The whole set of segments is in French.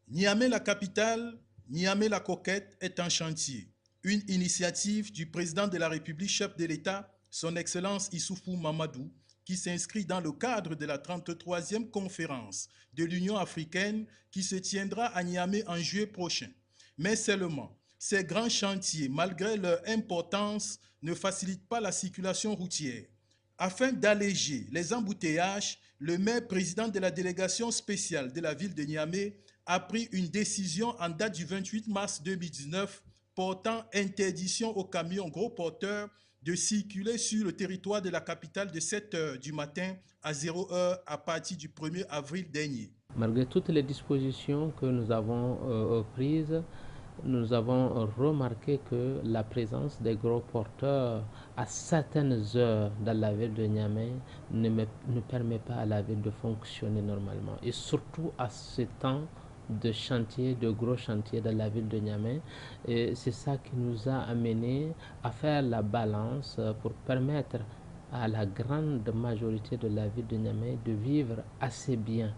Niamey la capitale, Niamey la coquette est un chantier. Une initiative du président de la République, chef de l'État, son Excellence Issoufou Mamadou, qui s'inscrit dans le cadre de la 33e conférence de l'Union africaine qui se tiendra à Niamey en juillet prochain. Mais seulement, ces grands chantiers, malgré leur importance, ne facilitent pas la circulation routière. Afin d'alléger les embouteillages, le maire président de la délégation spéciale de la ville de Niamey a pris une décision en date du 28 mars 2019 portant interdiction aux camions gros porteurs de circuler sur le territoire de la capitale de 7 h du matin à 0 h à partir du 1er avril dernier. Malgré toutes les dispositions que nous avons prises, nous avons remarqué que la présence des gros porteurs à certaines heures dans la ville de Niamey ne permet pas à la ville de fonctionner normalement. Et surtout à ce temps de chantier, de gros chantiers dans la ville de Niamey. Et c'est ça qui nous a amené à faire la balance pour permettre à la grande majorité de la ville de Niamey de vivre assez bien.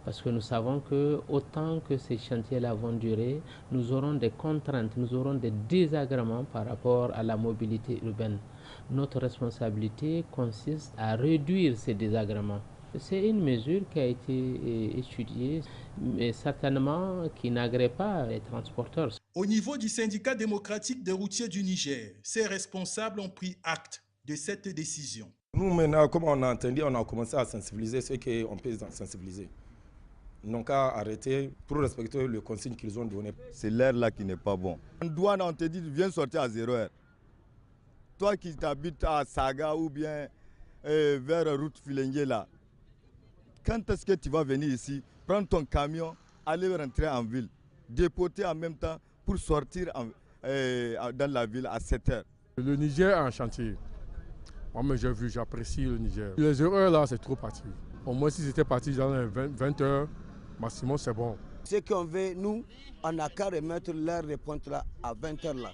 Parce que nous savons que autant que ces chantiers-là vont durer, nous aurons des contraintes, nous aurons des désagréments par rapport à la mobilité urbaine. Notre responsabilité consiste à réduire ces désagréments. C'est une mesure qui a été étudiée, mais certainement qui n'agrée pas les transporteurs. Au niveau du syndicat démocratique des routiers du Niger, ces responsables ont pris acte de cette décision. Nous maintenant, comme on a entendu, on a commencé à sensibiliser ceux qu'on peut sensibiliser. N'ont qu'à arrêter pour respecter le consigne qu'ils ont donné. C'est l'air là qui n'est pas bon. En douane, on te dit, viens sortir à 0 h. Toi qui t'habites à Saga ou bien vers route Filengue là, quand est-ce que tu vas venir ici, prendre ton camion, aller rentrer en ville, dépoter en même temps pour sortir dans la ville à 7 h. Le Niger est en chantier. Moi, j'ai vu, j'apprécie le Niger. Les 0 h là, c'est trop parti. Au moins, si c'était parti dans les 20 h, maximum, c'est bon. Ce qu'on veut, nous, on n'a qu'à remettre l'heure de pointe là à 20 h là.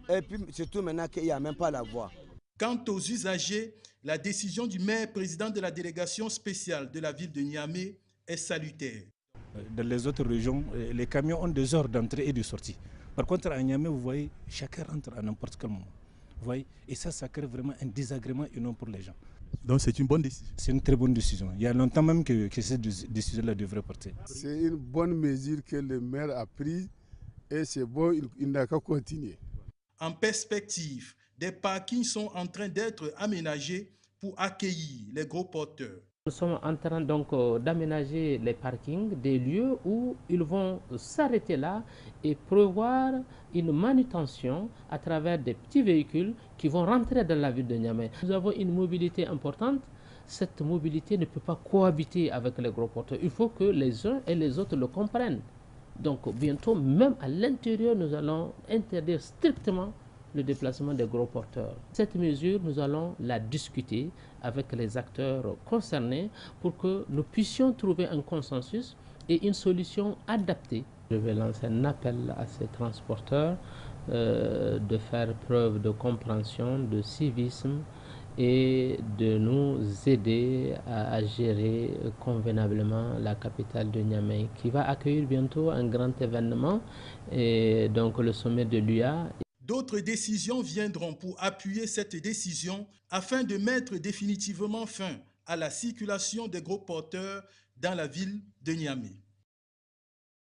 Et puis, surtout maintenant qu'il n'y a même pas la voie. Quant aux usagers, la décision du maire président de la délégation spéciale de la ville de Niamey est salutaire. Dans les autres régions, les camions ont des heures d'entrée et de sortie. Par contre, à Niamey, vous voyez, chacun rentre à n'importe quel moment. Vous voyez, et ça crée vraiment un désagrément énorme pour les gens. Donc c'est une bonne décision. C'est une très bonne décision. Il y a longtemps même que cette décision-là devrait porter. C'est une bonne mesure que le maire a prise et c'est bon, il n'a qu'à continuer. En perspective, des parkings sont en train d'être aménagés pour accueillir les gros porteurs. Nous sommes en train donc d'aménager les parkings, des lieux où ils vont s'arrêter là et prévoir une manutention à travers des petits véhicules qui vont rentrer dans la ville de Niamey. Nous avons une mobilité importante. Cette mobilité ne peut pas cohabiter avec les gros porteurs. Il faut que les uns et les autres le comprennent. Donc bientôt, même à l'intérieur, nous allons interdire strictement le déplacement des gros porteurs. Cette mesure, nous allons la discuter avec les acteurs concernés pour que nous puissions trouver un consensus et une solution adaptée. Je vais lancer un appel à ces transporteurs de faire preuve de compréhension, de civisme et de nous aider à gérer convenablement la capitale de Niamey qui va accueillir bientôt un grand événement, et donc le sommet de l'UA. D'autres décisions viendront pour appuyer cette décision afin de mettre définitivement fin à la circulation des gros porteurs dans la ville de Niamey.